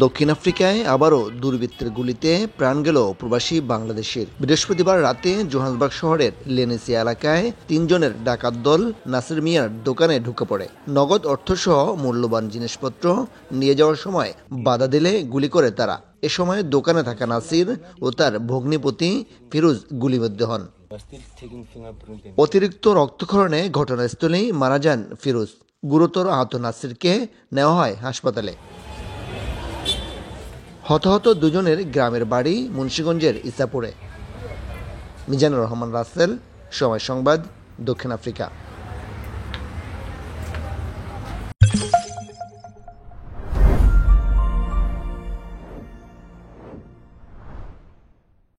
দক্ষিণ আফ্রিকায় আবারও দুর্বৃত্তের গুলিতে প্রাণ গেল প্রবাসী বাংলাদেশের। বৃহস্পতিবার রাতে জোহান্সবার্গ শহরের লেনেসিয়া এলাকায় 3 জনের ডাকাত দল নাসির মিয়ার দোকানে ঢুকে পড়ে। নগদ অর্থসহ মূল্যবান জিনিসপত্র নিয়ে যাওয়ার সময় বাধা দিলে গুলি করে তারা। এ সময় দোকানে থাকা নাসির ও তার ভগ্নিপতি ফিরোজ গুলিবিদ্ধ হন। অতিরিক্ত রক্তক্ষরণে ঘটনাস্থলেই মারা যান ফিরোজ। গুরুতর আহত নাসিরকে নেওয়া হয় হাসপাতালে। হতাহত দুজনের গ্রামের বাড়ি মুন্সিগঞ্জের ইসাপুরে। মিজানুর রহমান রাসেল, সময় সংবাদ, দক্ষিণ আফ্রিকা।